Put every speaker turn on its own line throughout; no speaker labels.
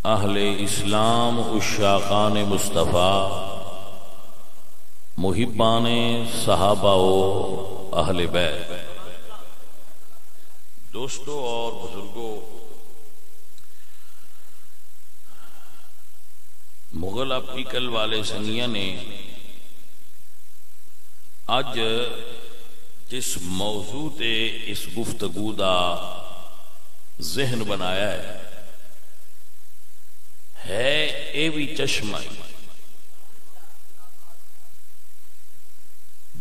اہل اسلام عشاقان مصطفیٰ محبان صحابہ و اہل بیت، دوستوں اور بزرگوں، مغل اپیکل والے سنگیاں نے اج جس موضوع تے اس گفتگو دا ذہن بنایا ہے اے بھی چشمہ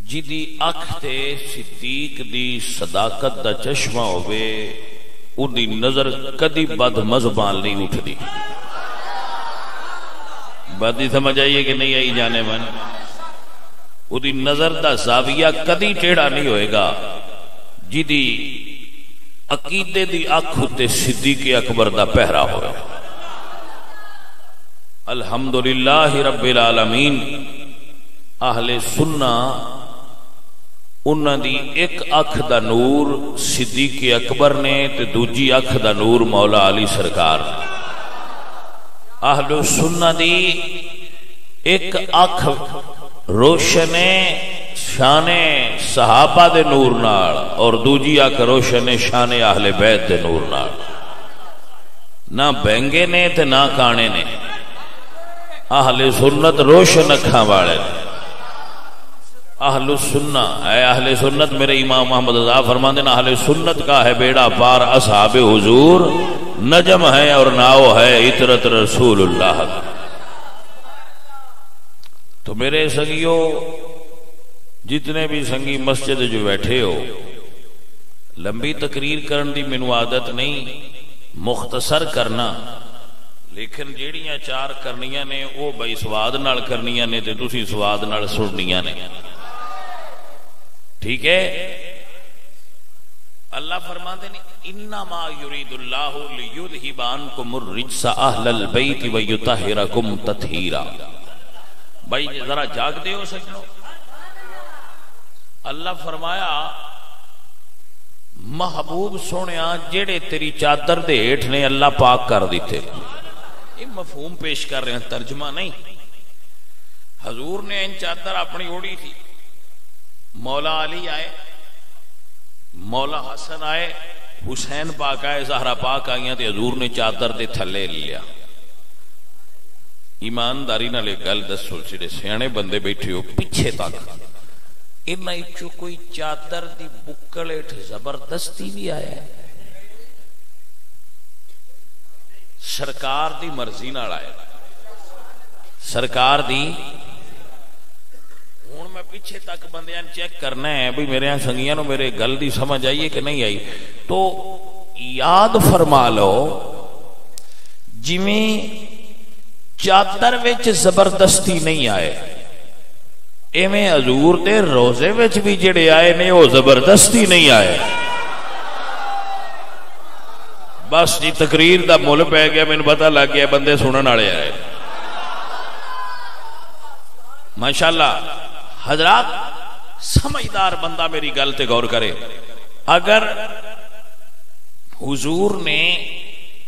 جدی اکھ تے صدیق دی صداقت دا چشمہ ہوئے ان دی نظر کدی بد مذہبان نہیں اٹھدی۔ بات ہی سمجھ آئیے کہ نہیں آئی جانے من؟ ان دی نظر دا زاویہ کدی ٹیڑھا نہیں ہوئے گا جدی عقیدے دی اکھ تے صدیق اکبر دا پہرا ہوئے۔ الحمدللہ رب العالمین، اہل سنہ انہاں دی ایک اکھ دا نور صدیق اکبر نے تے دوجی اکھ دا نور مولا علی سرکار نے۔ اہل سنہ دی ایک اکھ روشن شان صحابہ دے نور نال اور دوجی اکھ روشن شان اہل بیت دے نور نال۔ نہ بینگے نے تے نہ کانے نے، اہل سنت روشن اکھاں والے نے۔ اہل سنہ، اے اہل سنت، میرے امام محمد رضا فرماندے نا، اہل سنت کا ہے بیڑا پار اصحاب حضور، نجم ہے اور ناؤ ہے اطرت رسول اللہ۔ تو میرے سنگیوں، جتنے بھی سنگی مسجد جو بیٹھے ہو، لمبی تقریر کرن دی مینوں عادت نہیں، مختصر کرنا، لیکن جیڑیاں چار کرنیاں نے وہ بھائی سواد نال کرنیاں نے تے تسی سواد نال سننیاں نے، ٹھیک ہے؟ اللہ فرماتے ہیں انما یرید اللہ لیذھب عنکم الرجس اہل البیت ویطہرکم تطہیرا۔ بھائی ذرا جاگ دے ہو سجنو، اللہ فرمایا محبوب سونیا جیڑے تیری چادر دے ہیٹھ نے اللہ پاک کر دیتے۔ یہ مفہوم پیش کر رہے ہیں، ترجمہ نہیں۔ حضور نے ان چادر اپنی اوڑی تھی، مولا علی آئے، مولا حسن آئے، حسین پاک آئے، زہرا پاک آئیاں تے حضور نے چادر دے تھلے لیا۔ ایمانداری نہ لے گل دسو، جڑے سیانے بندے بیٹھے ہو پیچھے تک، انہاں وچوں کوئی چادر دی بکل ہیٹھ زبردستی بھی آیا ہے؟ سرکار دی مرضی نال آئے، سرکار دی۔ ہوں میں پیچھے تک بندیاں چیک کرنا ہے بھی میرے یہاں سنگیاں نو میرے گل دی سمجھ آئیے کہ نہیں آئی۔ تو یاد فرما لو جویں چادر وچ زبردستی نہیں آئے، ایویں حضور دے روزے وچ بھی جڑے آئے نے وہ زبردستی نہیں آئے۔ بس جی تقریر دا مل پہ گیا، مینوں پتہ لگ گیا بندے سنن والے آئے۔ ماشاءاللہ حضرات، سمجھدار بندہ میری گل تے غور کرے۔ اگر حضور نے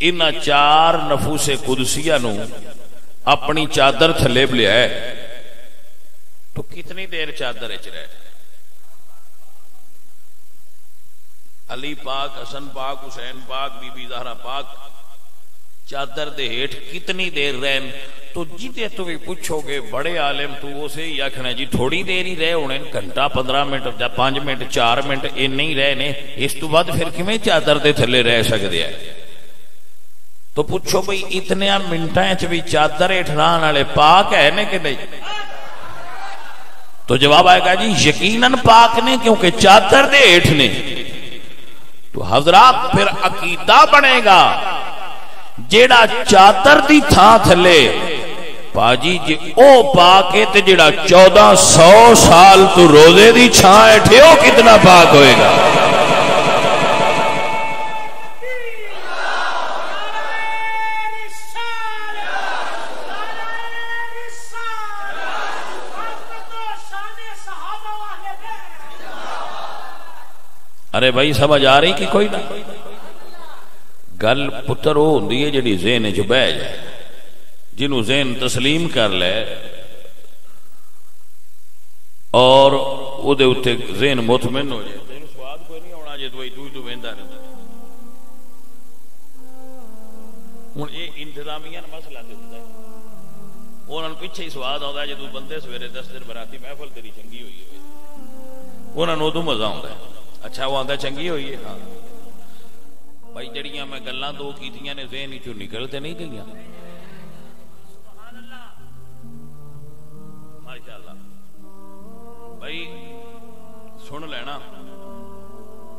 ان چار نفوس قدسیہ نو اپنی چادر تھلے لیا ہے تو کتنی دیر چادر وچ رہے؟ علی پاک، حسن پاک، حسین پاک، بی بی زہرا پاک چادر دے ہیٹھ کتنی دیر رہن؟ تو جیتے تو بھی پوچھو گے بڑے عالم تو اسے ہی آکھنا جی تھوڑی دیر ہی رہے ہونے، گھنٹہ 15 منٹ یا 5 منٹ 4 منٹ ان نہیں رہے نے، اس تو بعد پھر کیویں چادر دے تھلے رہ سکدے ہیں؟ تو پوچھو بھئی اتنے منٹاں وچ بھی چادر ہیٹھ رہن والے پاک ہے نے کہ نہیں؟ تو جواب آئے گا جی یقیناً پاک نے، کیونکہ چادر دے ہیٹھ نے۔ تو حضرات پھر عقیدہ بنے گا جیڑا چادر دی تھاں تھلے پاجی جی او پاک ہے تے جیڑا 1400 سال تو روزے دی چھاں ہیٹھے ہو کتنا پاک ہوئے گا؟ ارے بھائی سمجھ آ رہی کہ کوئی نہ؟ گل پتر وہ ہوندی ہے جڑی ذہن چ بہ جائے، جنوں ذہن تسلیم کر لے اور او دے اوتے ذہن مطمئن ہو جائے، تینوں سواد کوئی نہیں ہونا جے تو ویندا رہندا۔ ہن یہ انتظامیہ دا مسئلہ تے ہوندا ہے، انہاں نوں پیچھے ہی سواد آوندا ہے جدوں بندے سویرے 10 دن براتی محفل تیری چنگی ہوئی ہوئے، انہاں نوں ادوں مزہ آوندا ہے۔ اچھا وہ آندا چنگی ہوئی ہے، ہاں بھائی جڑیاں میں گلاں دو کیتیاں نے ذہن وچوں نکل تے نہیں گئیاں، ماشاءاللہ بھائی سن لینا،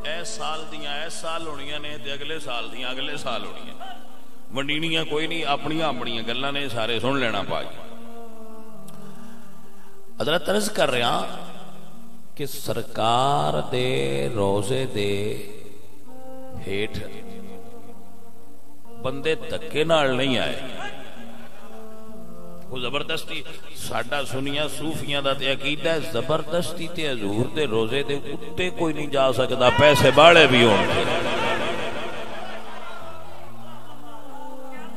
اس سال دیاں اس سال ہونیاں نے تے اگلے سال دیاں اگلے سال ہونیاں، منڈینیاں کوئی نہیں، اپنیاں اپنیاں گلاں نے، سارے سن لینا پاک۔ حضرت عرض کر رہا کہ سرکار دے روزے دے ہیٹھ بندے دھکے نال نہیں آئے، وہ زبردستی ساڈا سنیاں صوفیاں دا تے عقیدہ ہے زبردستی تے حضور دے روزے دے اتے کوئی نہیں جا سکدا، پیسے باڑے بھی ہون گے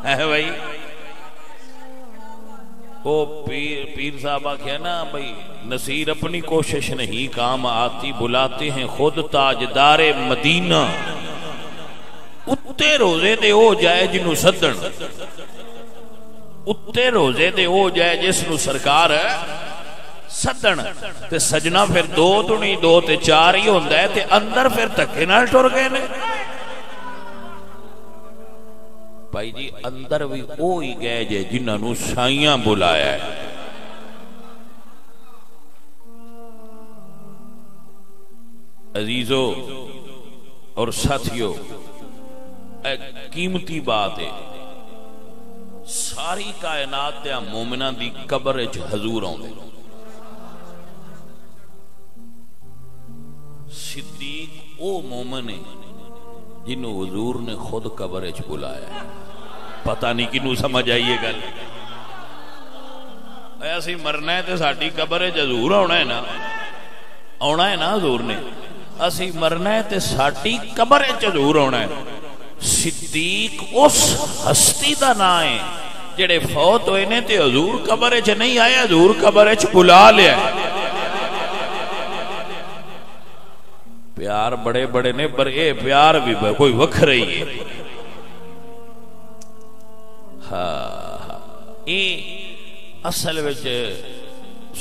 ہے بھائی۔ وہ پیر صاحب آخیا نا بھائی نصیر اپنی کوشش نہیں کام آتی، بلاتے ہیں خود تاجدار مدینہ، اتے روزے دے ہو جائے جنوں سدن، اتے روزے دے ہو جائے جس نو سرکار سدن، تے سجنا پھر دو تو نہیں دو تے چار ہی ہوندا ہے، تے اندر پھر دھکے نال ٹر گئے نے بھائی جی، اندر بھی وہی گئے جے جنہاں نو سائیاں بلایا ہے۔ عزیزو اور ساتھیو، ایک قیمتی بات ہے، ساری کائنات دے مومناں دی قبر وچ حضور آوندے، صدیق او مومن ہے جنہوں حضور نے خود قبر وچ بلایا ہے۔ پتہ نہیں کنوں سمجھ آئیے گل، ایسی مرنا ہے تے ساڈی قبر وچ حضور آنا ہے نا، آنا ہے نا حضور نے، اسی مرنا ہے تے ساڈی قبر وچ حضور آنا ہے۔ صدیق اس ہستی دا نام ہے جڑے فوت ہوئے نے تے حضور قبر وچ نہیں آئے، حضور قبر وچ بلا لیا ہے۔ پیار بڑے بڑے نے پر اے پیار بھی کوئی وکھرا ہی ہے۔ ہاں اے اصل وچ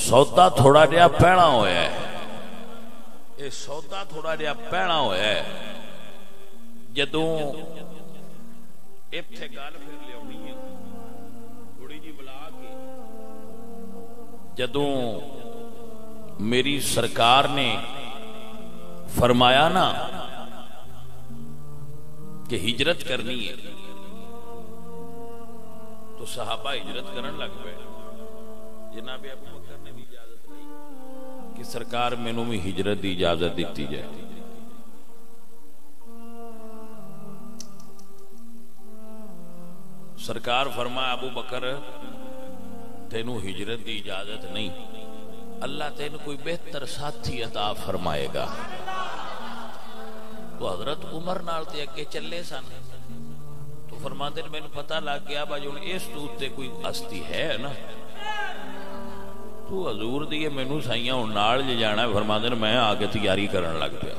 سودا تھوڑا جہا پینا ہویا ہے، اے سودا تھوڑا جہا پینا ہویا ہے۔ جدوں ایتھے گل پھر لیاونی ہے تھوڑی جی بلا کے، جدوں میری سرکار نے فرمایا نا کہ ہجرت کرنی ہے تو صحابہ ہجرت کرن لگ پے۔ جناب ابو بکر نے بھی اجازت دی کہ سرکار مینوں بھی ہجرت دی اجازت دیتی جائے۔ سرکار فرمایا ابو بکر تینوں ہجرت دی اجازت نہیں، اللہ تینوں کوئی بہتر ساتھی عطا فرمائے گا۔ تو حضرت عمر نال تے اگے چلے سن، تو فرماتے ہیں مینوں پتہ لگ گیا بھائی ہن اس تو تے کوئی ہستی ہے نا، تو حضور دی مینوں سائیاں ہن نال لے جانا ہے۔ فرماتے ہیں میں آ کے تیاری کرن لگ پیا،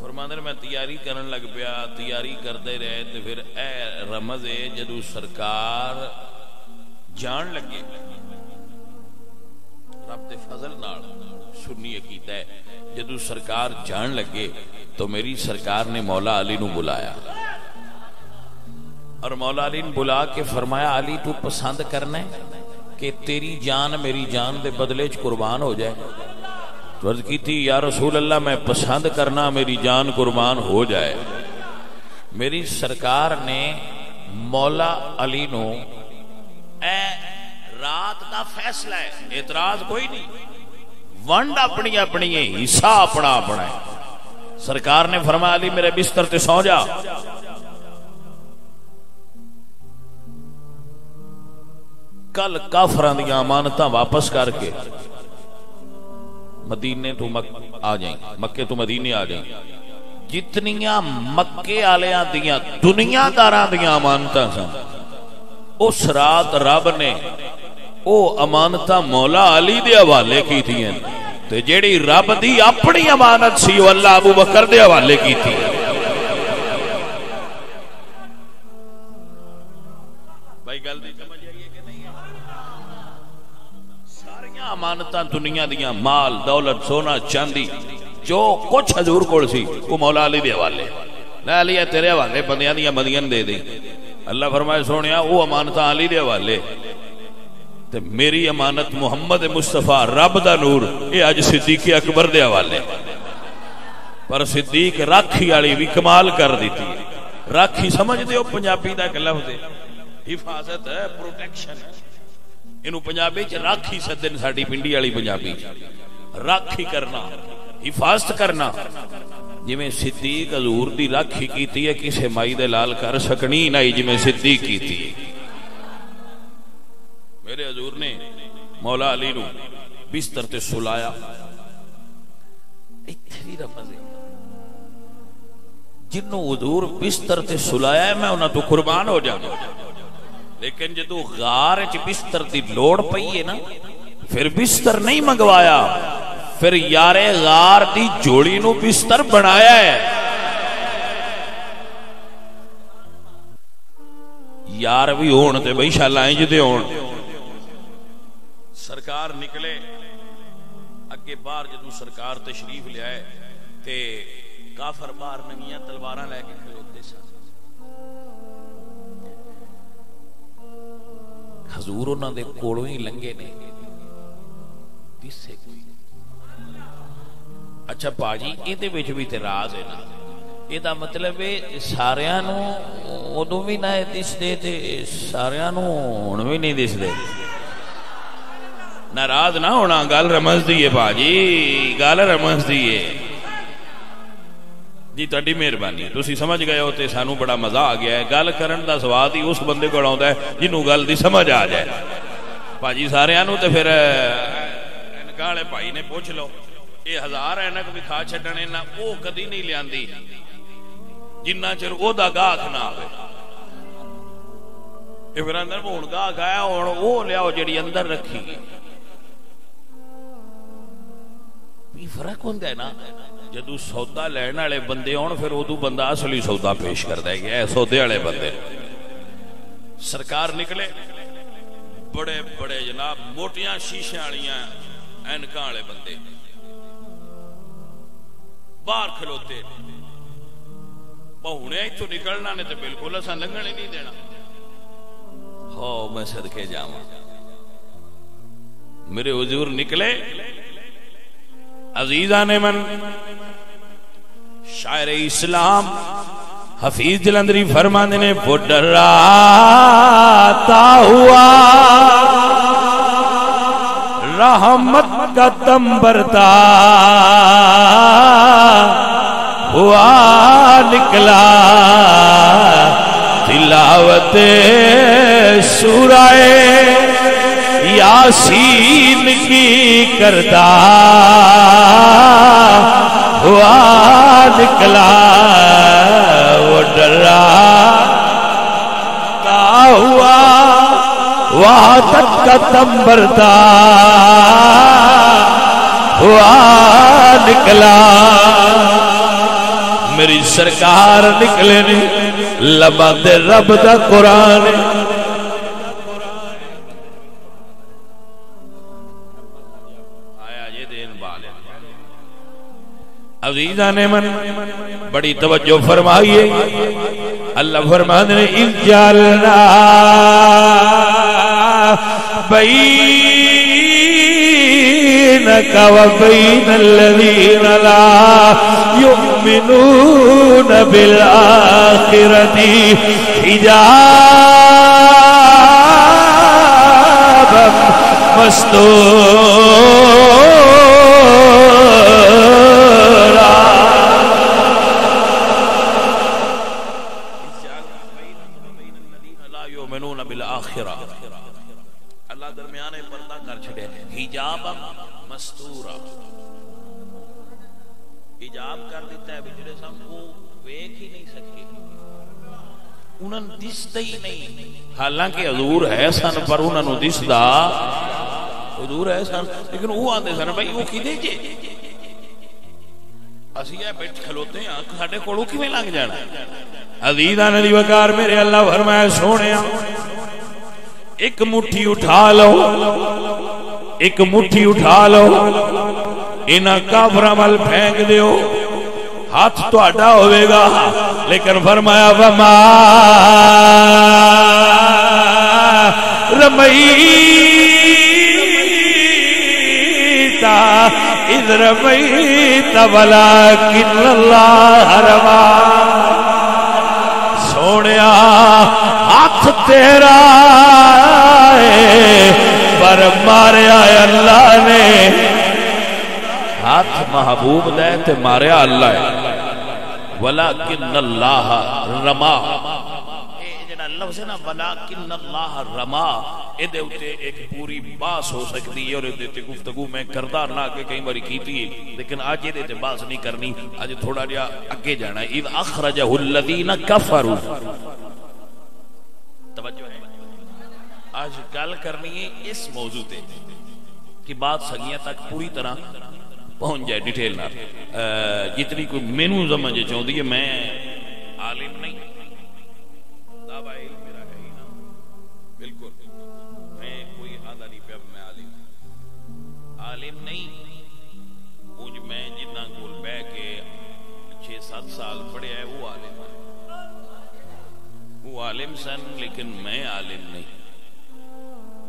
فرماتے ہیں میں تیاری کرن لگ پیا، تیاری کرتے رہے تے پھر اے رمض ہے جدوں سرکار جان لگے، رب دے فضل نال سنی عقیدہ ہے، جدو سرکار جان لگے تو میری سرکار نے مولا علی نو بلایا، اور مولا علی نے بلا کے فرمایا علی تو پسند کرنا ہے کہ تیری جان میری جان دے بدلے چ قربان ہو جائے؟ تو عرض کی تھی یا رسول اللہ میں پسند کرنا میری جان قربان ہو جائے۔ میری سرکار نے مولا علی نو اے رات دا فیصلہ ہے، اعتراض کوئی نہیں، ونڈ اپنی اپنی ہے، حصہ اپنا اپنا ہے۔ سرکار نے فرمایا علی میرے بستر تے سو جا، کل کافراں دیاں امانتاں واپس کر کے مدینے تو آ جائیں، مکے تو مدینے آ جائیں، جتنیاں مکے آلیاں دیاں دنیا داراں دیاں امانتاں سن اس رات رب نے او امانتاں مولا علی دے حوالے کیتیاں تے جیڑی رب دی اپنی امانت سی وہ اللہ ابو بکر دے حوالے کیتی بھائی گل دی سمجھ آئی ہے کہ نہیں ہے ساریاں امانتاں دنیا دیاں مال دولت سونا چاندی جو کچھ حضور کول سی وہ مولا علی دے حوالے لا علی تیرے حوالے بندیاں دیاں مدین دے دیں اللہ فرمائے سونیا وہ امانتاں علی دے حوالے تے میری امانت محمد مصطفیٰ رب دا نور اے اج صدیق اکبر دے حوالے پر صدیق راکھی والی بھی کمال کر دیتی ہے راکھی سمجھ دے ہو پنجابی دا ایک لفظ ہے حفاظت ہے پروٹیکشن انہوں پنجابی چ راکھی سدن ساڈی پنڈی والی پنجابی راکھی کرنا حفاظت کرنا جویں صدیق حضور دی راکھی کیتی ہے کسے مائی دے لال کر سکنی نہیں جویں صدیق کیتی ہے میرے حضور نے مولا علی نو بستر تے سلایا ایتھے وی رمز ہے جنوں حضور بستر تے سلایا ہے میں انہاں تو قربان ہو جاواں لیکن جدوں غار وچ بستر دی لوڑ پئی ہے نا پھر بستر نہیں منگوایا پھر یار غار دی جوڑی نو بستر بنایا ہے یار بھی ہون تے بھائی شالا انج دے ہون سرکار نکلے اگے باہر جدوں سرکار تشریف لے آئے تے کافر باہر ننگیاں تلواراں لے کے کھلوتے سن حضور انہاں دے کولوں ہی لنگے نے دسے کوئی اچھا باجی ایدے وچ بھی تے راز ہے نا ایدا مطلب ہے ساریاں نو اودوں بھی نہ دس دے تے ساریاں نو ہن بھی نہیں دس دے ناراض نہ ہونا گل رمز دی ہے باجی گل رمز دی ہے جی تہاڈی مہربانی تسی سمجھ گئے ہو تے سانو بڑا مزہ آ گیا ہے گل کرن دا سواد ہی اس بندے کول آوندا ہے جنوں گل دی سمجھ آ جائے باجی ساریاں نو تے پھر انکاں والے بھائی نے پوچھ لو یہ 1000 اینک بھی کھا چھڈنے نہ او کدی نہیں لیاندی جنہ چر او دا گاہک نہ آوے اے پھر اندر ہن گاہک آیا ہن او لیاؤ جڑی اندر رکھی بھی فرق ہوندا ہے نا جدوں سودا لین والے بندے ہون پھر اودوں بندہ اصلی سودا پیش کردا ہے کہ اے سودے والے بندے سرکار نکلے بڑے بڑے جناب موٹیاں شیشے والیاں اینکاں والے بندے باہر کھلوتے بہونے ایتھوں نکلنا نے تے بالکل اساں لنگن ہی نہیں دینا ہاں میں صدقے جاواں میرے حضور نکلے عزیزان من شاعر اسلام حفیظ جلندری فرماندے نے وہ ڈراتا ہوا رحمت کا دم برتا ہوا نکلا تلاوت سورہ یاسین کی کرتا ہوا نکلا وہ ڈراتا ہوا وحدت کا دم برتا ہوا نکلا میری سرکار نکلے نے لباں تے رب دا قرآن آیا یہ دین والے عزیزان من بڑی توجہ فرمائیے اللہ فرماتے ہیں اذ جعلنا بینک وبین الذین لا یؤمنون بالآخرۃ حجابا مستورا اللہ درمیانے پردہ کر چھڑے حجابا مستورا حجاب کر دیتا ہے بچڑے سن وہ ویکھ ہی نہیں سکے انہاں نوں دسدا ہی نہیں حالانکہ حضور ہے سن پر انہاں نوں دسدا حضور ہے سن لیکن وہ آندے سن بھائی وہ کدے جے اسی اے بیٹھ کھلوتے ہیں ساڈے کولوں کیویں لنگ جانا عزیزاں علی وقار میرے اللہ فرمایا سونیا ایک مٹھی اٹھا لو ایک مٹھی اٹھا لو انہاں کافراں ول پھینک دیو ہاتھ تہاڈا ہوے گا لیکن فرمایا وما رمیتا اذ رمیت ولکن اللہ رما سونیا ہاتھ تیرا پر ماریا اللہ نے ہاتھ محبوب دے تے ماریا اللہ ہے ولکن اللہ رما اے جڑا لفظ ہے نا ولکن اللہ رما اے دے اوتے ایک پوری باس ہو سکتی ہے اور دے تے گفتگو میں کردار نہ کہ کئی باری کیتی ہے لیکن اج دے تے باس نہیں کرنی اج تھوڑا جہا اگے جانا ہے اذ اخرجہ الذین کفروا توجہ ہے آج گل کرنی ہے اس موضوع تے کہ بات سنگیاں تک پوری طرح پہنچ جائے ڈیٹیل نہ جتنی کوئی مینو سمجھ چاہتی ہے میں عالم نہیں دعویٰ علم میرا ہے ہی نا بالکل میں کوئی آدھا نہیں پیا میں عالم نہیں مجھ میں جتنا کول بہ کے 6-7 سال پڑھے ہے وہ عالم ہے وہ عالم سن لیکن میں عالم نہیں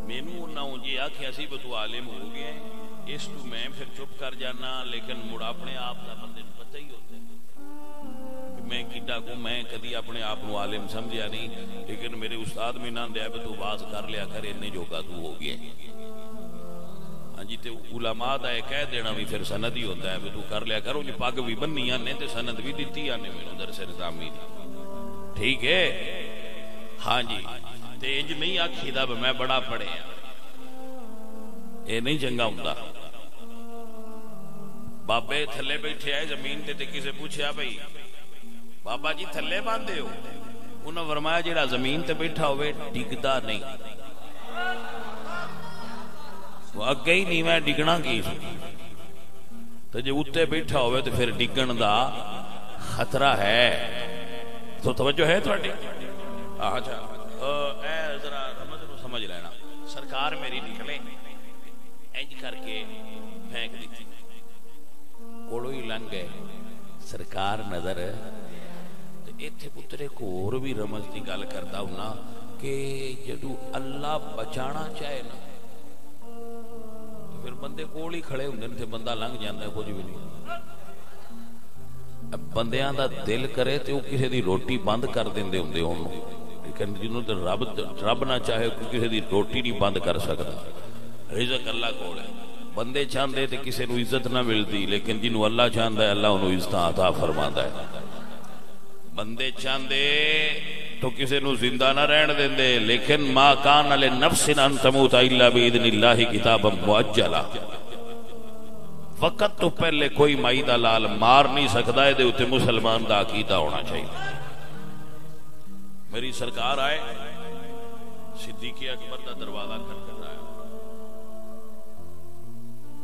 مینو نہ جی آخیا سی تو عالم ہو گیا ہے اس تو میں پھر چپ کر جانا لیکن مڑ اپنے آپ کا بندے کو پتہ ہی ہوتا ہے میں کیڈا کو میں کدی اپنے آپ کو عالم سمجھیا نہیں لیکن میرے استاد میں نہ دیا تو باز کر لیا کر اتنے جوگا تو ہو گیا ہاں جی تے علماء دا کہہ دینا بھی پھر سند ہی ہوتا ہے تو کر لیا کرو جی پگ بھی بننی آنے تے سند بھی دیتی آنے میرے درس نظامی دی ٹھیک ہے ہاں جی تے انج نہیں آکھی دا میں بڑا پڑھے ہیں یہ نہیں چنگا ہوندا بابے تھلے بیٹھے آئے زمین تے کسے پوچھیا بھائی بابا جی تھلے باندھے ہو انہوں نے فرمایا جڑا زمین تے بیٹھا ہوئے ڈگدا نہیں وہ اگے ہی نہیں میں ڈگنا کی تو جے اتے بیٹھا ہوئے تو پھر ڈگن دا خطرہ ہے تو توجہ ہے تھوڑی اچھا اے ذرا سمجھ لینا سرکار میری نکلے انج کر کے پھینک دیتی کوڑو ہی لنگ گئے سرکار نظر ایتھے پترے کو اور بھی رمز دی گل کرتا ہوں نا کہ جدو اللہ بچانا چاہے نا تو پھر بندے کول ہی کھڑے ہوندے تے بندہ لنگ جاندا ہے کچھ بھی نہیں اب بندیاں دا دل کرے تے وہ کسی دی روٹی بند کر دیندے ہوندے اونوں لیکن جنوں تے رب نہ چاہے کسی دی روٹی نہیں بند کر سکدا رزق اللہ کول ہے بندے چاہندے تے کسی نو عزت نہ ملتی لیکن جنوں اللہ چاہندا ہے اللہ انہوں عزت عطا فرماندا ہے بندے چاہندے تو کسی نو زندہ نہ رہن دیندے لیکن ما کان لنفس ان تموت الا باذن اللہ کتابا مؤجلا وقت تو پہلے کوئی مائی دا لال مار نہیں سکدا ہے دے اوتے مسلمان دا عقیدہ ہونا چاہیے میری سرکار آئے صدیق اکبر دا دروازہ کھٹکھٹایا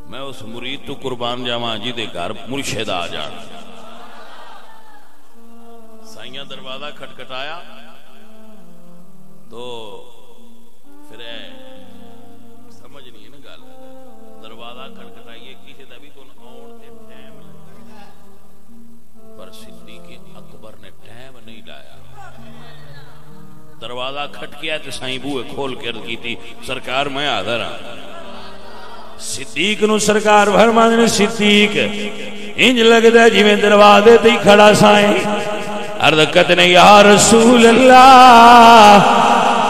میں اس مرید تو قربان جاواں جی دے گھر مرشد آ جان سائیاں دروازہ کھٹکھٹایا تو پھر سمجھ نہیں ہے نا گل دروازہ کھٹکھٹائیے کسی دا بھی تو آن تے ٹائم لگا پر صدیق اکبر نے ٹائم نہیں لایا دروازہ کھٹکیا تے سائیں بوئے کھول کے عرض کی تھی سرکار میں حاضر ہاں صدیق نو سرکار فرماندے نے صدیق انج لگدا جی میں دروازے تے ہی کھڑا سائیں عرض کرتے نے یا رسول اللہ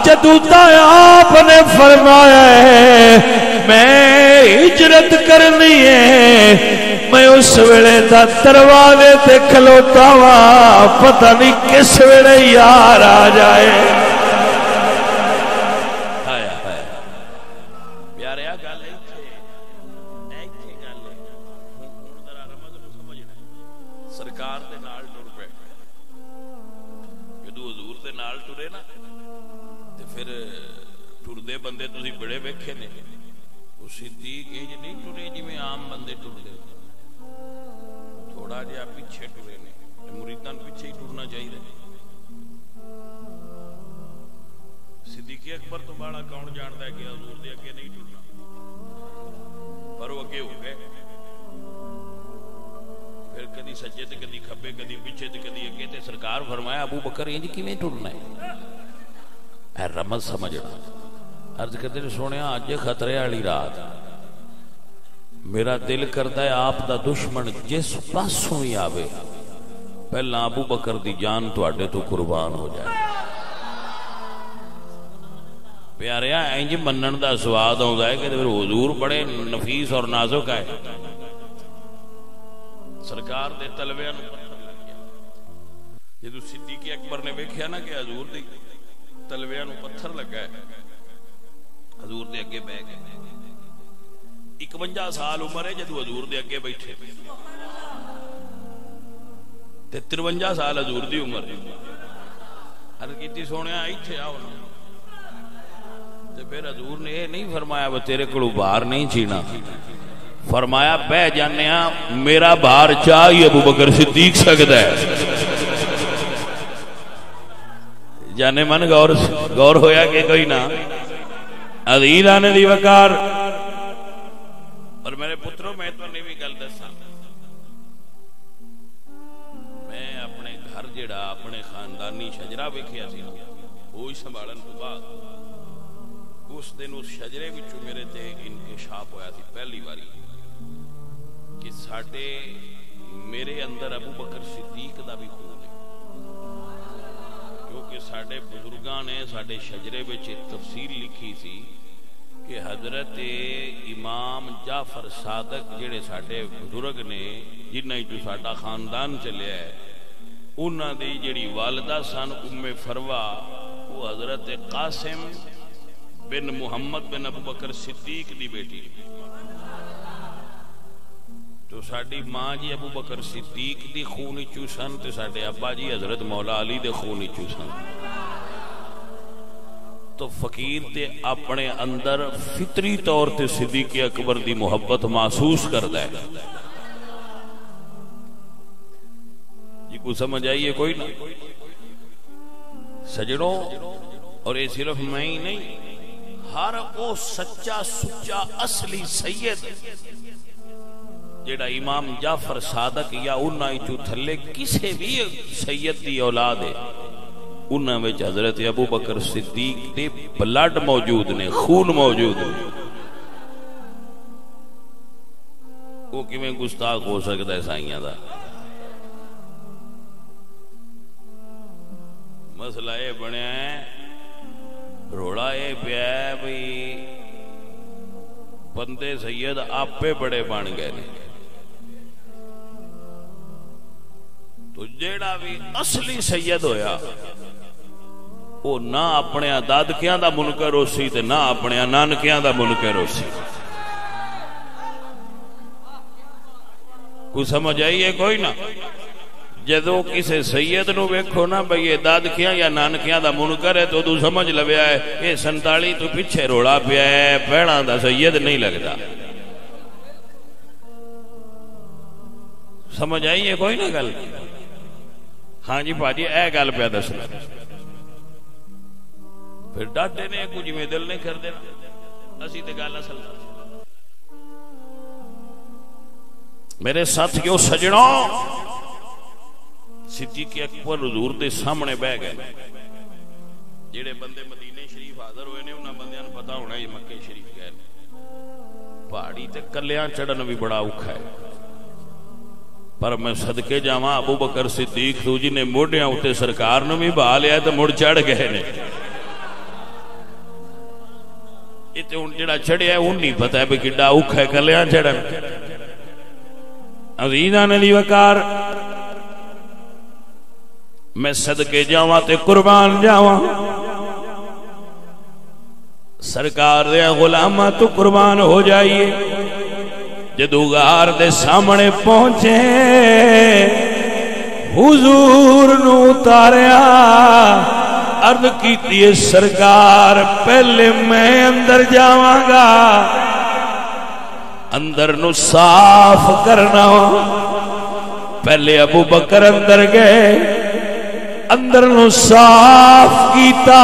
جدوں آپ نے فرمایا ہے میں ہجرت کرنی ہے میں اس ویلے دا دروازے تے کھلوتا وا پتہ نہیں کس ویلے یار آ جائے تے پھر ٹردے بندے تسی بڑے ویکھے نے، وہ صدیق انج نہیں ٹرے جویں عام بندے ٹردے، تھوڑا جہا پیچھے ٹرے نے، مریداں پیچھے ہی ٹرنا چاہیے۔ صدیق اکبر تو بڑا کون جانتا ہے کہ حضور دے اگے نہیں ٹرنا، پر وہ اگے ہو گئے، پھر کدی سجے تے کدی کھبے، کدی پیچھے تے کدی اگے، تے سرکار فرمایا ابو بکر انج کیویں ٹرنا ہے؟ اے رمز سمجھنا۔ عرض کرتے نے سونیا اج خطرے والی رات، میرا دل کرتا ہے آپ دا دشمن جس پاسوں ہی آوے پہلا ابو بکر دی جان تواڈے تو قربان ہو جائے۔ پیاریا انج منن دا سواد آਉਂਦਾ ہے کہ حضور بڑے نفیس اور نازک ہے۔ سرکار دے تلویاں نوں پتھر لگ گیا جدوں صدیق اکبر نے ویکھیا نا کہ حضور دی تلویاں نوں پتھر لگا ہے، حضور دے اگے بیٹھ گئے۔ 51 سال عمر ہے جدوں حضور دے اگے بیٹھے، تے 53 سال حضور دی عمر۔ عرض کیتی سونیا ایتھے آؤ نا، تے پھر حضور نے یہ نہیں فرمایا وہ تیرے کو بھار نہیں چینا، فرمایا بہ جانے ہاں میرا بھار چاہیے ابو بکر صدیق سکتا ہے۔ جانے من غور ہویا کہ کوئی نہ عزیز آنے دی وقار۔ اور میرے پتروں میں تو نہیں بھی گل دساں، میں اپنے گھر جڑا اپنے خاندانی شجرہ ویکھیا سی وہی سنبھالن تو بعد اس دن اس شجرے وچوں میرے تے انکشاف ہویا سی پہلی باری کہ ساڈے میرے اندر ابو بکر صدیق دا بھی خون ہے، کیونکہ ساڈے بزرگاں نے ساڈے شجرے وچ تفصیل لکھی سی کہ حضرت امام جعفر صادق جڑے ساڈے بزرگ نے جنہاں جو ساڈا خاندان چلیا ہے، انہاں دی جڑی والدہ سن ام فروا، وہ حضرت قاسم بن محمد بن ابو بکر صدیق دی بیٹی، تو ساڈی ماں جی ابو بکر صدیق دی خون وچوں سن تے ساڈے ابا جی حضرت مولا علی دے خون وچوں سن۔ تو فقیر تے اپنے اندر فطری طور تے صدیق اکبر دی محبت محسوس کردا ہے۔ جی کو سمجھ آئیے کوئی نہ سجڑوں، اور یہ صرف میں ہی نہیں، ہر وہ سچا سچا اصلی سید جیڑا امام جعفر صادق یا انہاں چوں تھلے کسے بھی سید دی اولاد ہے، انہاں وچ حضرت ابو بکر صدیق دے بلڈ موجود نے، خون موجود ہے۔ وہ کیویں گستاخ ہو سکتا ہے سائیاں دا؟ مسئلہ یہ بنیا ہے، روڑا یہ پیا ہے بھئی بندے سید آپے بڑے بن گئے نے، تو جیڑا بھی اصلی سید ہویا وہ نہ اپنے دادکیاں دا منکر ہو سی تے نہ اپنے نانکیاں دا منکر ہو سی۔ کوئی سمجھ آئیے کوئی نہ؟ جدو کسے سید نو ویکھو نا بھئی یہ دادکیاں یا نانکیاں دا منکر ہے تو تو سمجھ لویا ہے یہ 47 تو پیچھے روڑا پیا ہے، پیڑاں دا سید نہیں لگتا۔ سمجھ آئیے کوئی نہ گل؟ ہاں جی پاجی اے گل پیا دسنا، پھر ڈاٹے نے کچھ میں دل نہیں کر دینا، اسی تے گل اصل میرے ساتھیوں سجنوں، صدیق اکبر حضور دے سامنے بہ گئے۔ جڑے بندے مدینے شریف حاضر ہوئے نے انہاں بندیاں نوں پتہ ہونا یہ مکے شریف گئے، پہاڑی تے کلیاں چڑھن بھی بڑا اوکھا ہے، پر میں صدقے جاواں ابو بکر صدیق تو جی نے موڈیاں اتے سرکار نوں بھی بہا لیا تے مڑ چڑھ گئے نے۔ تے ہن جڑا چڑھیا ہے ہن نہیں پتہ ہے بھی کڈا اوکھا ہے کلیاں چڑھن۔ عزیزاں دی وقار، میں صدقے جاواں تے قربان جاواں، سرکار دے غلاماں تو قربان ہو جائیے۔ جدو غار دے سامنے پہنچے حضور نو اتاریا،
عرض کیتی ہے سرکار پہلے میں اندر جاواں گا، اندر نو صاف کرنا. پہلے ابو بکر اندر گئے، اندر نو صاف کیتا،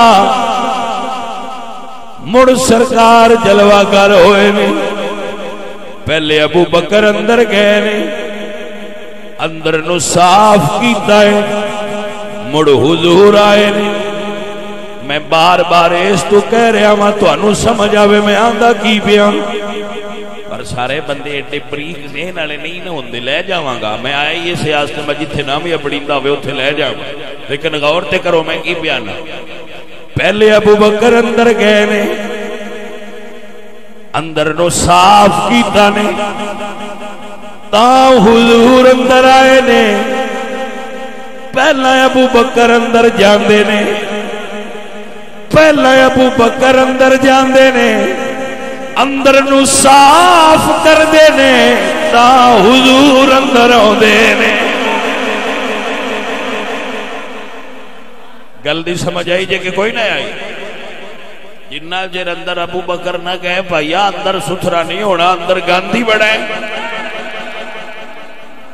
مڑ سرکار جلوہ گر ہوئے نے. پہلے ابو بکر اندر گئے نے، اندر نو صاف کیتا ہے، مڑ حضور آئے نے. میں بار بار اس تو کہہ رہا ہاں تانوں سمجھ آوے میں آندا کی پیا، پر سارے بندے ایڈے بریک ذہن والے نہیں نہ ہوندے. لے جاواں گا میں آیا ہی سیاست میں جتھے نام یا بڑیندا ہوے اوتھے لے جاواں، لیکن غور تے کرو میں کی بیانا. پہلے ابو بکر اندر گئے نے، اندر نو صاف کیتا نے، تا حضور اندر آئے نے. پہلا ابو بکر اندر جاندے نے، پہلا ابو بکر اندر جاندے نے، اندر نو صاف کر دے نے، تا حضور اندر آندے نے. گل دی سمجھ آئی جے کہ کوئی نہ آئی؟ جنہ جر اندر ابو بکر نہ گئے بھائیا اندر ستھرا نہیں ہونا، اندر گاندھی بڑا ہے.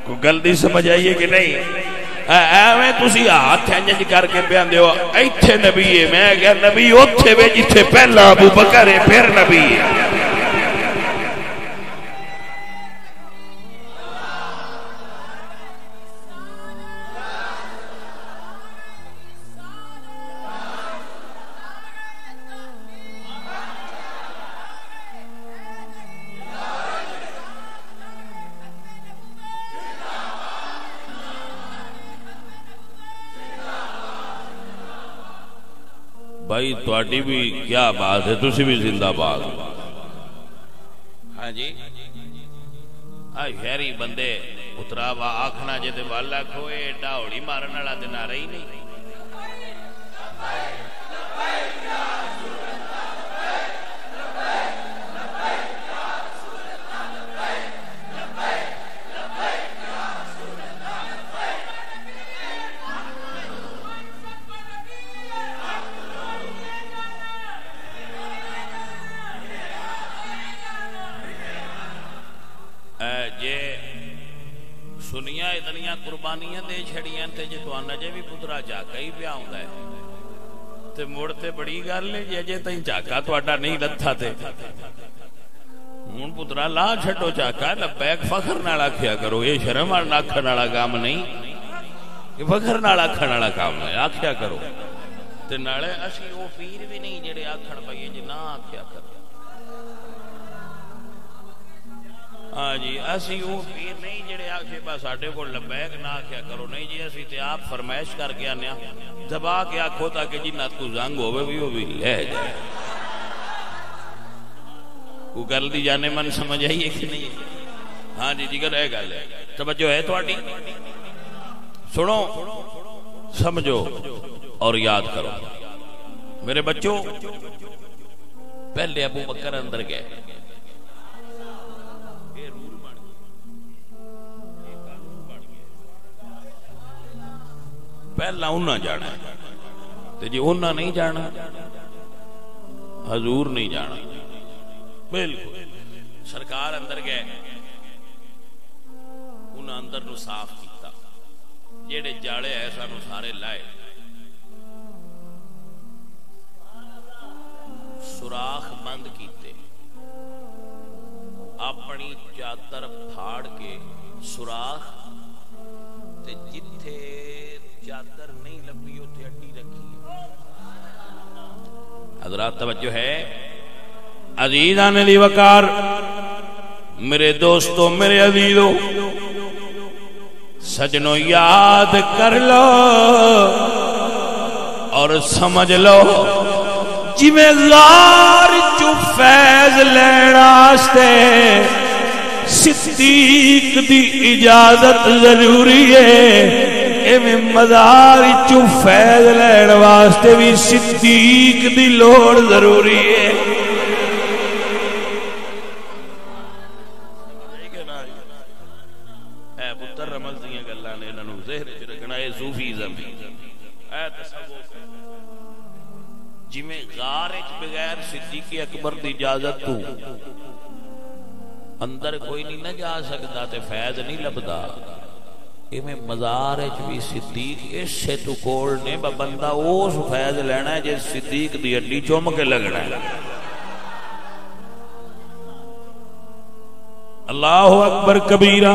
کوئی گل دی سمجھ آئیے کہ نہیں؟ ایویں تسی ہاتھ انج کر کے بیان دیو ایتھے نبی ہے، میں کہا نبی اوتھے وے جتھے پہلا ابو بکر ہے پھر نبی ہے. بھائی تواڈی بھی کیا بات ہے، تسی بھی زندہ باد. ہاں جی شہری بندے اترا وا آکھنا جے تے والا کھوئے ایڈا ہوڑی مارن والا تے نعرہ ہی نہیں. سنیا اتنیاں قربانیاں دے چھڑیاں تے جے توانا جے بھی پترا جاکا ہی پیا ہوندا ہے تے موڑتے بڑی گل ہے جے جے تائیں جاکا تواڈا نہیں لتھا تے ہن پترا لا چھڈو جاکا لبیک فخر نال آکھیا کرو. یہ شرم نال آکھن والا کام نہیں، یہ فخر نال آکھن والا کام ہے. آکھیا کرو تے نالے اسی او پیر بھی نہیں جڑے آکھن پئے جے نہ آکھیا کرو. ہاں جی اسی وہ پیر نہیں جڑے آکھے بس ساڈے کول لبیک نہ آکھیا کرو. نہیں جی اسی تے آپ فرمائش کر کے آنے دبا کے آکھو تاکہ جنات کو زنگ ہوئے بھی وہ بھی لے جائے. وہ گل دی جانے من سمجھ آئیے کہ نہیں؟ ہاں جی جگر ہے گل ہے، توجہ ہے تواڈی؟ سنو سمجھو اور یاد کرو میرے بچوں. پہلے ابو بکر اندر گئے، پہلا انہاں جانا تے جی انہاں نہیں جانا حضور نہیں جانا. بالکل سرکار اندر گئے، انہاں اندر نو صاف کیتا، جیڑے جاڑے ہے سانو سارے لائے، سوراخ بند کیتے، اپنی چادر پھاڑ کے سوراخ تے جتھے چادر نہیں لبی اتنے اڈی رکھی. حضرات توجہ ہے عزیزان علی وقار، میرے دوستو میرے عزیزو سجنوں یاد کر لو اور سمجھ لو جی میں غار چو فیض لینا آستے صدیق دی اجازت ضروری ہے. ایویں مزار چو فیض لین واسطے بھی صدیق دی لوڑ ضروری ہے. اے پتر رمض دیاں گلاں نے انہاں نوں ذہن وچ رکھنا. اے صوفیزم اے تصوف
جی میں غار بغیر صدیق اکبر دی اجازت تو اندر کوئی نہیں نہ جا سکتا تے فیض نہیں لبدا، ایویں مزار بھی صدیق اس سے تو کول نے بندہ اس فیض لینا ہے جس صدیق دی ہڈی چوم کے لگنا ہے۔
اللہ اکبر کبیرہ،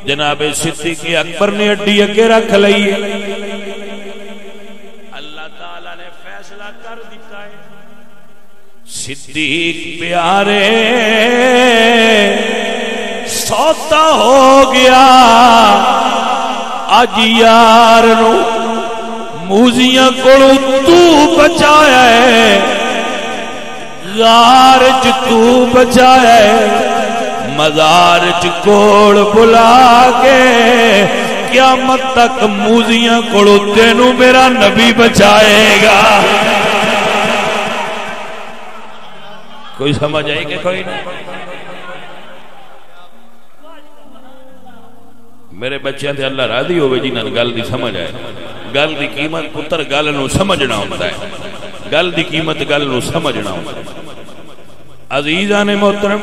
جناب صدیق اکبر نے ہڈی اگے رکھ لئی،
اللہ تعالی نے فیصلہ کر دیتا ہے۔
صدیق پیارے سوتا ہو گیا، اج یار نو موزیاں کولوں تو بچایا ہے، غار چ تو بچایا ہے، مزار چ کول بلا کے قیامت تک موزیاں کولوں تینوں میرا نبی بچائے گا۔
کوئی سمجھ آئی کہ کوئی نہیں؟
میرے بچیاں تے اللہ راضی ہوئے جنہاں گل دی سمجھ آئے۔ گل دی قیمت پتر گل نو سمجھنا ہوتا ہے، گل دی قیمت گل نو سمجھنا ہوتا ہے۔ عزیزان محترم،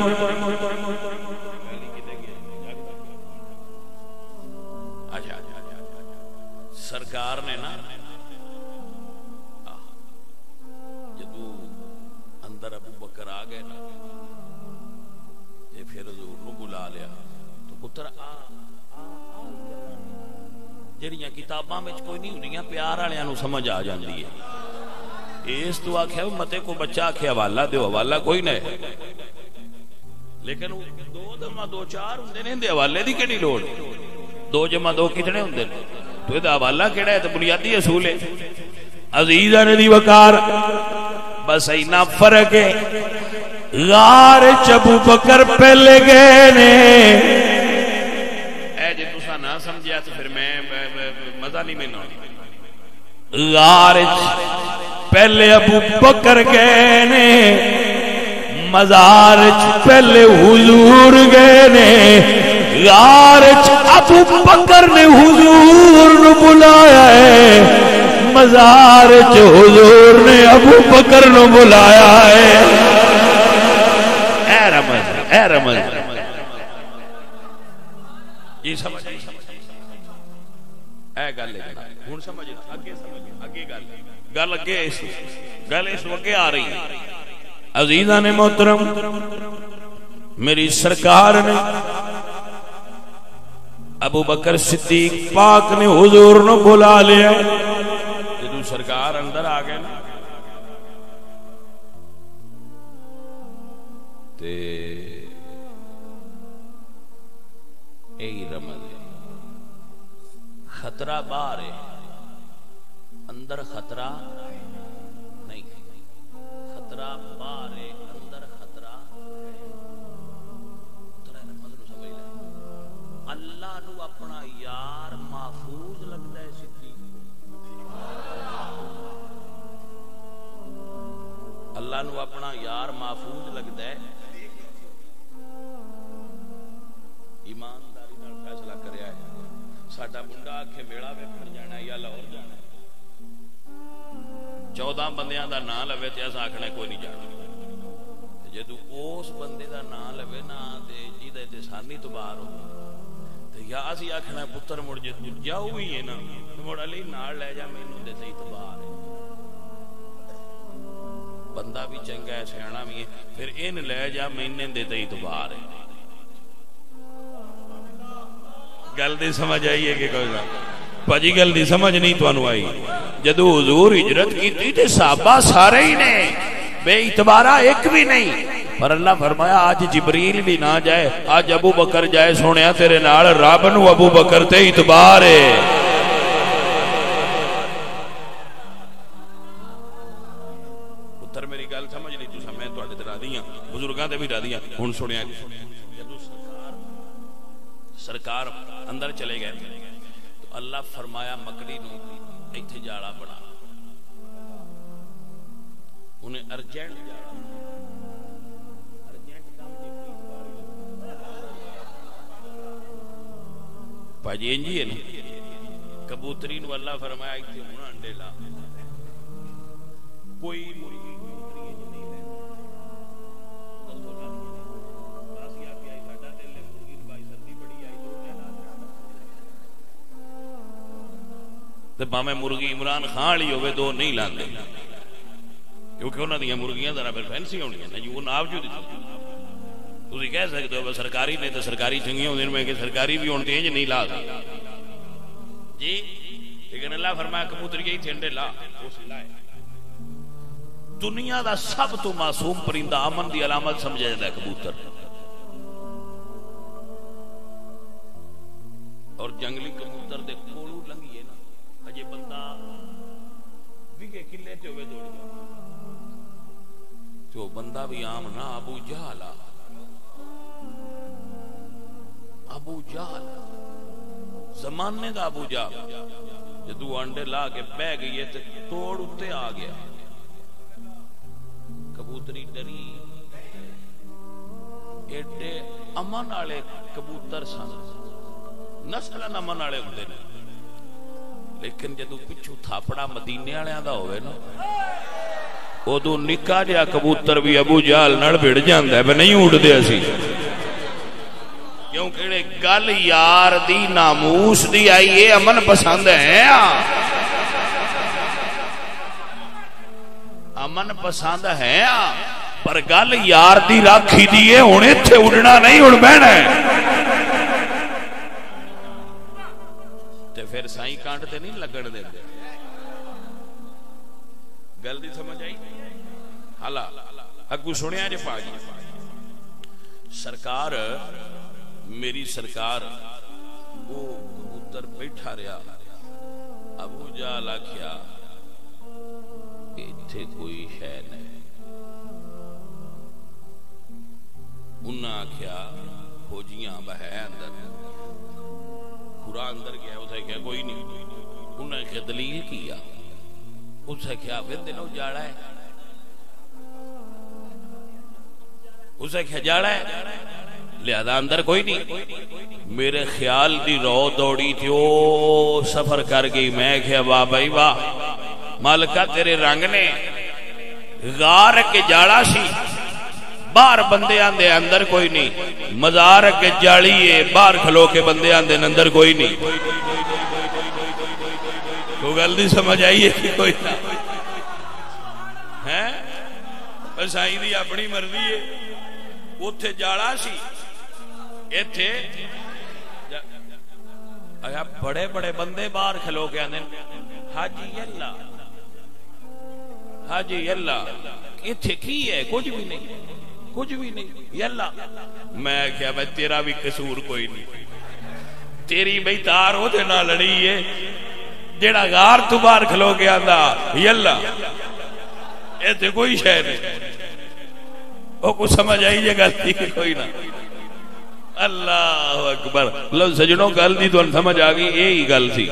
سرکار نے نا جدو اندر ابو بکر آ گئے نا تے پھر حضور نو بلا لیا تو پتر جڑیاں کتاباں وچ کوئی نہیں ہوندیاں پیار والیاں نو سمجھ آ جاندی ہے۔ اس تو آکھیا متے کو بچہ آکھیا حوالہ دیو، حوالہ کوئی نہ ہے، لیکن دو دما دو چار ہوندے نے، دے حوالے دی کیڑی لوڑ؟ دو جمع دو کتنے ہوندے نے؟ تو یہ حوالہ کیڑا ہے؟ تو بنیادی اصول ہے۔
عزیزان دی وقار، بس اینا فرق ہے، غار چ ابو بکر پہلے گئے نے،
اے جے تساں نہ سمجھیا تو پھر میں مزہ نہیں ملنا۔
غار پہلے ابو بکر گئے نے، مزار پہلے حضور گئے نے، غار ابو بکر نے حضور نو بلایا ہے، مزار حضور نے ابو بکر نو بلایا ہے۔
اے رمض، اے رمض یہ سمجھ اے گل ہن سمجھ اگے سمجھ اگے گل اگے گل اس وگے آ رہی ہے۔
عزیزان محترم، میری سرکار نے ابو بکر صدیق پاک نے حضور نو بلا لیا،
جدو سرکار اندر آ گئے نا تے یہی رمض ہے، خطرہ باہر ہے، اندر خطرہ نہیں، خطرہ باہر ہے، اندر خطرہ رمض نو سمجھ لے۔ اللہ نو اپنا یار محفوظ لگتا ہے صدیق کو، اللہ نو اپنا یار محفوظ لگتا ہے، ایمانداری نال فیصلہ کریا ہے۔ ساڈا منڈا آکھے میڑا ویکھن جانا ہے یا لاہور جانا ہے، 14 بندیاں دا نام لوے تے اساں آکھنا کوئی نہیں جانا، جدو اس بندے دا نام لوے نا تے جیدے تے سانی تو باہر ہو تے یا اسی آکھنا پتر مڑ جاؤ ہی ہے نا مڑ علی نال لے جا مینوں دے تے اعتبار ہے، بندہ بھی چنگا ہے سیاںا بھی ہے، پھر ان لے جا مینے دے تے اعتبار ہے۔ گل دی سمجھ آئی ہے کہ کوئی نہ
پجی گل دی سمجھ نہیں تانوں آئی؟
جدو حضور ہجرت کی تے صحابہ سارے ہی نے، بے اعتبارہ ایک بھی نہیں، پر اللہ فرمایا آج جبریل بھی نہ جائے، آج ابو بکر جائے، سونیا تیرے نال رب نو ابو بکر تے اعتبار ہے۔ پتر میری گل سمجھ نہیں تساں، میں تواڈے تے راضی ہاں، بزرگاں تے بھی راضی ہاں۔ ہن سنیا جدو سرکار اندر چلے گئے تو اللہ فرمایا مکڑی نو ایتھے جاڑا بنا، انہیں ارجنٹ جاڑا، ارجنٹ کام بھاجی انجی ہے نا، کبوتری نو اللہ فرمایا ایتھے ہن انڈے لا، کوئی مرغی کبوتری نہیں لینا بس یا کہ آئی ساڈا دل ہے مرغی بائی سردی بڑی آئی تو تے باویں مرغی عمران خان والی ہوے دو نہیں لاندے کیونکہ انہاں دی مرغیاں ذرا پھر فینسی ہونیاں نا جو ناپ جو تسی کہہ سکتے ہو سرکاری نے تو سرکاری چنگیاں ہوندیاں میں کہ سرکاری بھی ہون تے انج نہیں لا جی لیکن اللہ فرمایا کبوتر یہی تھے انڈے لا اس لائے دنیا دا سب تو معصوم پرندہ امن دی علامت سمجھا جاتا ہے کبوتر اور جنگلی کبوتر دے کولو لنگیے نا اجے بندہ وگے کلے تے ہوئے دوڑ جائے جو بندہ بھی عام نہ ابو جہل زمانے دا ابو جہل جدو انڈے لا کے بہ گئی ہے توڑ اتے آ گیا کبوتری ڈری ایڈے امن والے کبوتر سن نسل امن والے ہوندے نے لیکن جدو پچھو تھاپڑا مدینے والےاں دا ہوئے نا ادو نکا جہا کبوتر بھی ابو جہل نال بھڑ جاندا ہے نہیں اڑدے اسی کیونکہ گل یار دی ناموس دی آئی یہ امن پسند ہے امن پسند ہے پر گل یار دی راکھی دی ہے ہن ایتھے اڑنا نہیں اڑ بہنا ہے تے پھر سائیں کانٹ تے نہیں لگن دے گل دی سمجھ آئی حالا اگو سنیا جے پاجی سرکار میری سرکار وہ کبوتر بیٹھا رہا ابو جہل آکھیا ایتھے کوئی شے نہیں انہاں آکھیا فوجیاں بہے اندر خورا اندر گیا اسے کہا کوئی نہیں انہاں نے دلیل کیا اسے کیا پھر دنوں جاڑا ہے اسے کیا جاڑا ہے لہذا اندر کوئی نہیں میرے خیال دی رو دوڑی تھی او سفر کر گئی میں کہا واہ بھائی واہ مالکہ تیرے رنگ نے غار کے جاڑا سی باہر بندے آندے اندر کوئی نہیں مزار کے جاڑی ہے باہر کھلو کے بندے آندے اندر کوئی نہیں تو گل نہیں سمجھ آئی ہے کہ کوئی نہ ہے بس آئی دی اپنی مرضی ہے اتھے جاڑا سی ایتھے بڑے بڑے بندے باہر کھلو کے آنے حاجی اللہ ایتھے کی ہے کچھ بھی نہیں یلا میں کیا میں تیرا بھی قصور کوئی نہیں تیری بھئی تار ہو دے نہ لڑی ہے جیڑا غار تو باہر کھلو کے آندہ یلا ایتھے کوئی شے نہیں وہ کو سمجھ آئی جے گلتی کہ کوئی نہ اللہ اکبر لو سجنوں گل دی تو سمجھ آگئی یہی گل تھی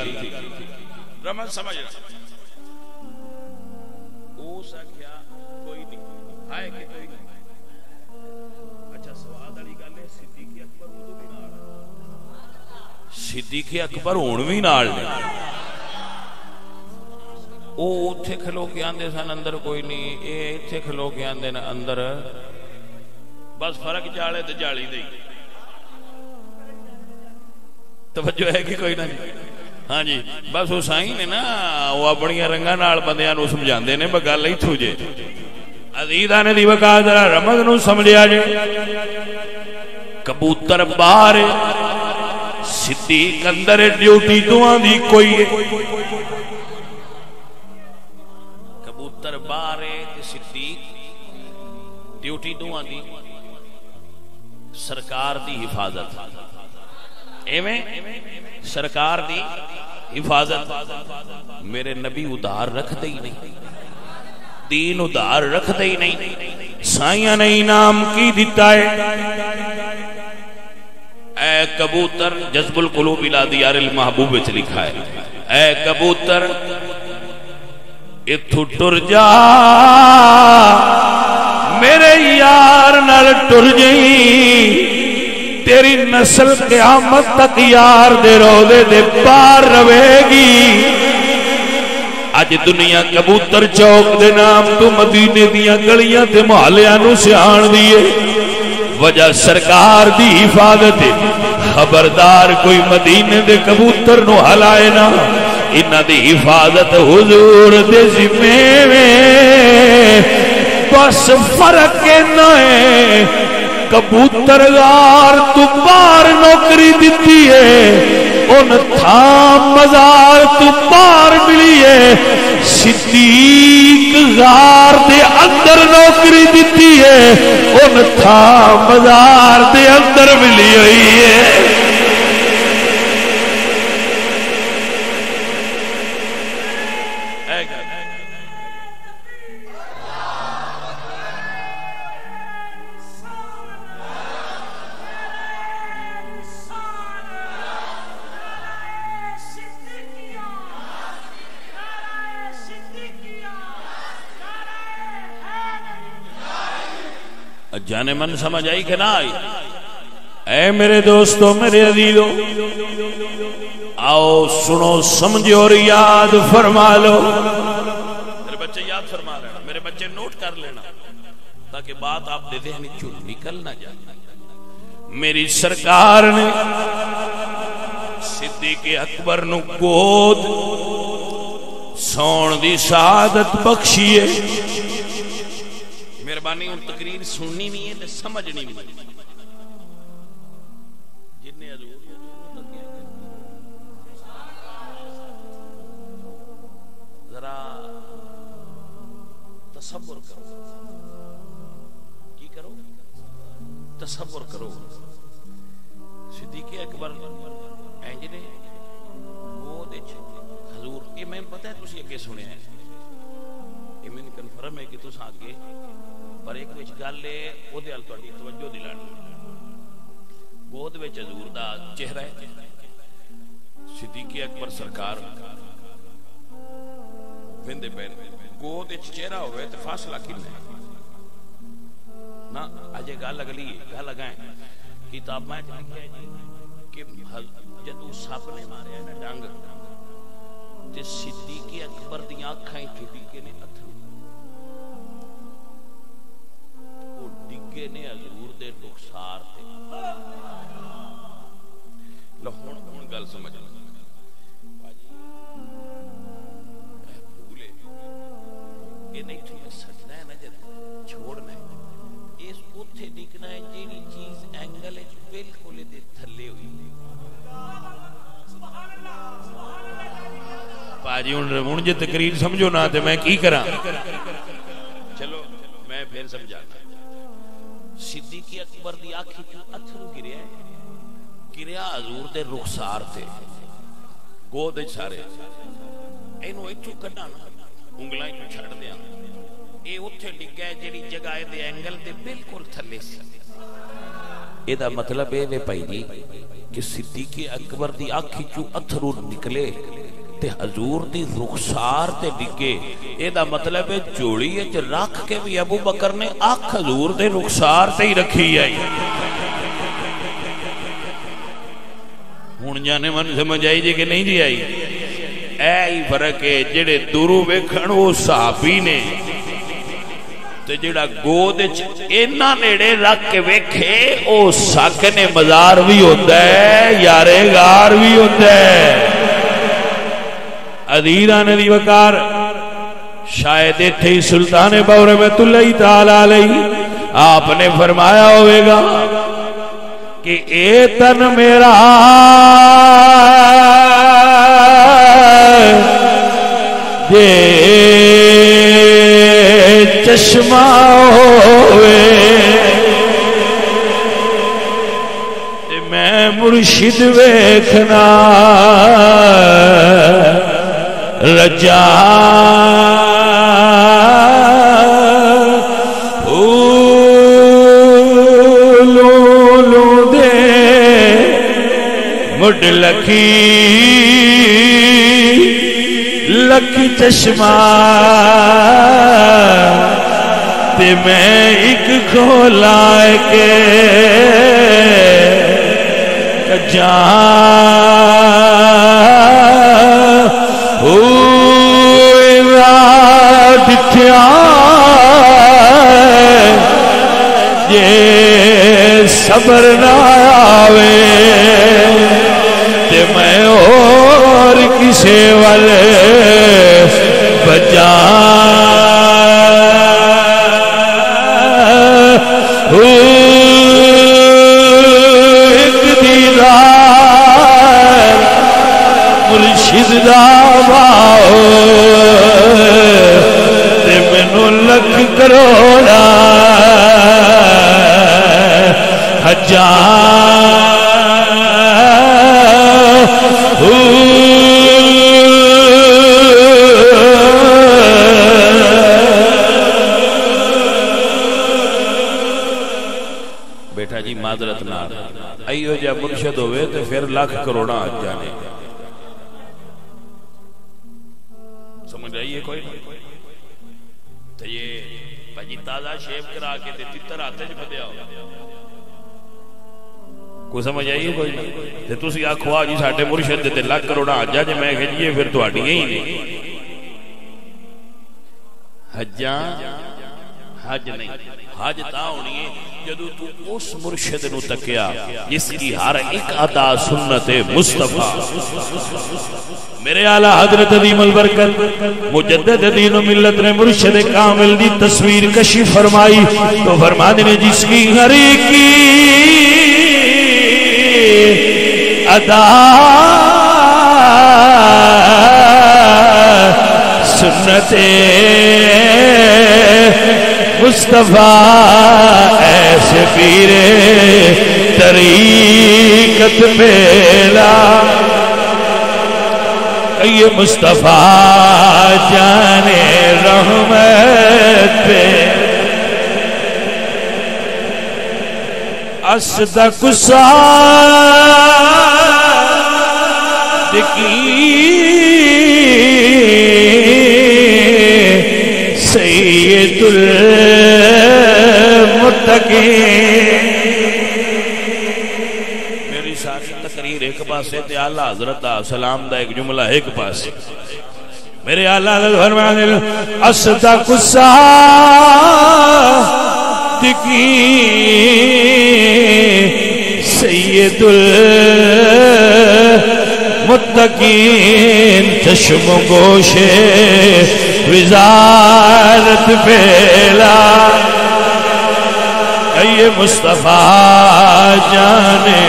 رمض سمجھ رہا او سکیا کوئی نہیں آئے کہ کوئی نہیں اچھا سواد علی گل ہے صدیق اکبر اردو بھی نال صدیق اکبر ہون بھی نال نے او اتھے کھلو کے آندے سن اندر کوئی نہیں اے اتھے کھلو کے آندے نا اندر بس فرق جاڑے تو جاڑی دے توجہ ہے کہ کوئی نہ ہاں جی بس حسین نے نا وہ اپنی رنگا نال بندیاں نو سمجھاندے نے بگل ہی تھو جے عزیزاں نے دی وقا ذرا رمض نو سمجھیا جے کبوتر باہر صدیق اندر ڈیوٹی دعاں دی کوئی ہے کبوتر باہر صدیق ڈیوٹی دعاں دی سرکار دی حفاظت ایویں سرکار دی حفاظت میرے نبی ادھار رکھ دے ہی نہیں دین ادھار رکھ دے ہی نہیں سائیاں نے انعام کی دیتا ہے اے کبوتر جذب القلوب الى دیار المحبوب وچ لکھا ہے اے کبوتر اتھو ٹر جا میرے یار نال ٹر جئی تیری نسل قیامت تک یار دے روضے دے پار روے گی
اج دنیا کبوتر چوک دے نام تو مدینے دیاں گلیاں تے محلیاں نو سیان دیے وجہ سرکار دی حفاظت ہے خبردار کوئی مدینے دے کبوتر نو ہلائے نا انہاں دی حفاظت حضور دے ذمے میں بس فرق نہ ہے کبوتر غار تو باہر نوکری دیتی ہے ان تھا مزار تو باہر ملی ہے صدیق غار دے اندر نوکری دیتی ہے ان تھا مزار دے اندر ملی ہوئی ہے جانے من سمجھ آئی کہ نہ آئی اے میرے دوستو میرے عزیزو آؤ سنو سمجھو اور یاد فرما لو میرے بچے یاد فرما لینا میرے بچے نوٹ کر لینا تاکہ بات آپ دے ذہن چوں نکل نہ جائے میری سرکار نے صدیق اکبر نو گود سون دی سعادت بخشی ہے مہربانی ان تقریر سننی نہیں ہے تے سمجھنی نہیں جننے ذرا تصور کرو کی کرو تصور کرو صدیق اکبر انج نے گود وچ حضور یہ میں پتہ ہے تسی اگے سنیا ہے یہ میں کنفرم ہے کہ تساں اگے پر ایک وچ گل ہے او دے ال تہاڈی توجہ دلانی گود وچ حضور دا چہرہ ہے صدیق اکبر سرکار ویندے پے گود وچ چہرہ ہوے تے فاصلہ کتنا ہے نا اجے گل اگلی گل لگائیں کتاب میں لکھیا ہے کہ جدوں سپ نے ماریا نا ڈنگ تے صدیق اکبر دی اکھاں ٹھڈی کے نے نے حضور دے رخسار تے لو ہن گل سمجھ لو بھولے یہ نہیں تو سجنا ہے نا جب چھوڑنا ہے اس اوتھے ڈگنا ہے جیڑی چیز اینگل وچ بالکل دے تھلے ہوئی باجی ہن جے تقریر سمجھو نا تے میں کی کراں چلو میں پھر سمجھانا صدیق اکبر دی آنکھی چوں اتھرو گریا ہے گریا حضور دے رخسار تے گود وچ سارے اینو ایتھوں کڈاں انگلاں چوں چھڈ دیاں اے اوتھے ڈگا ہے جڑی جگہ دے اینگل دے بالکل تھلے سی اے دا مطلب اے وے بھائی جی کہ صدیق اکبر دی آنکھی چوں اتھرو نکلے تے حضور دی رخسار تے ڈگے اے دا مطلب ہے جوڑی وچ رکھ کے بھی ابو بکر نے اکھ حضور دے رخسار تے ہی رکھی آئی ہن جانے من سمجھ آئی جی کہ نہیں جی آئی اے ہی فرق ہے جڑے دوروں ویکھن او صحابی نے تے جڑا گود وچ اینا نیڑے رکھ کے ویکھے او ساکن مزار بھی ہوندا ہے یارے غار بھی ہوندا ہے عزیزان دی وقار شاید ایتھے ہی سلطان بور رحمۃ اللہ تعالی علیہ آپ نے فرمایا ہوئے گا کہ اے تن میرا جے چشمہ ہوئے تے میں مرشد ویکھنا رجا لو دے مڈ لکھی لکھی چشمہ تے میں ایک کھولا کے جان پہنچیا جے صبر نہ آوے تے میں اور کسے والے بجا ایک دیدار مرشد دا باؤ تے مینوں لکھ کروڑا
بیٹا جی معذرت نہ ایو جا مرشد ہوئے تو پھر لاکھ کروڑا آ جانے سمجھ رہی ہے کوئی تو یہ بھائی تازہ شیف کرا کے تتر آتے جو بدیا ہو کوئی سمجھ آئیے کوئی نہیں تسی آکھو آجی ساٹھے مرشد دیتے لاکھ کروڑا آجا جے میں کہجئے پھر تو آٹی ہی نہیں حجاں حج نہیں حج تا ہونی ہے جدو تو اس مرشد نو تکیا جس کی ہر ایک ادا سنت مصطفیٰ میرے اعلیٰ حضرت عظیم البرکت مجدد دین و ملت نے مرشد کامل دی تصویر کشی فرمائی تو فرما دینے جس کی ہر ایک کی ادا سنت مصطفیٰ ایسے پیرے طریقت پیلا یہ مصطفیٰ جانے رحمت پہ اصدق صادقی سید المتقین میری ساری تقریر ایک پاس ہے اعلیٰ حضرت سلام دا ایک جملہ ایک پاس ہے میرے اعلیٰ حضرت فرمانے اصدق صادقین سید المتقین چشم گوشے وزارت پھیلا یہ مصطفیٰ جانے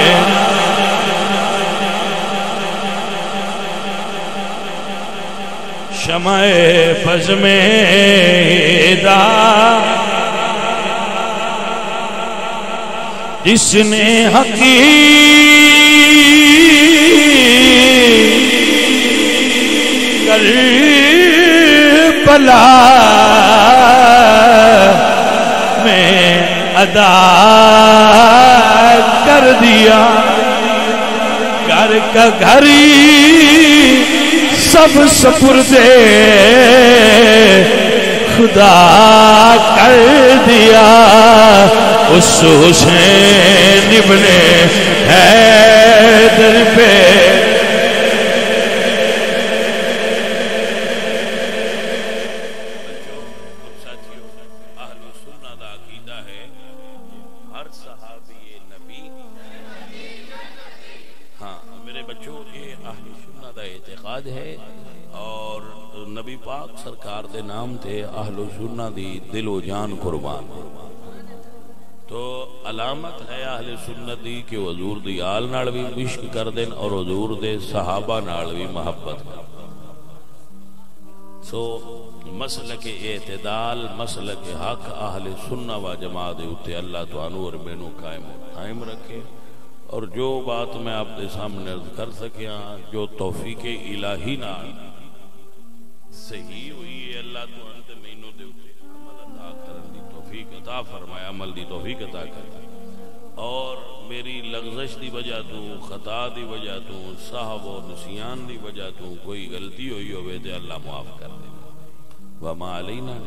شمع فض میں دا جس نے حقیقت کربلا میں ادا کر دیا گھر کا گھری سب سپردے خدا کر دیا اس حسین ابن حیدر پہ دل و جان قربان تو علامت ہے اہل سنت دی کہ حضور دی آل نال بھی عشق کر دین اور حضور دے صحابہ نال بھی محبت کر سو مسلک اعتدال مسلک حق اہل سنت و جماعت اتے اللہ تو انور مینوں قائم رکھے اور جو بات میں آپ دے سامنے عرض کر سکیا جو توفیق الہی نال صحیح ہوئی ہے اللہ تو انت مینوں دے عطا فرمایا عمل دی توفیق عطا کر اور میری لغزش دی وجہ تو خطا دی وجہ تو صاحب و نسیان دی وجہ تو کوئی غلطی ہوئی ہوئے تے اللہ معاف کر دے وما علینا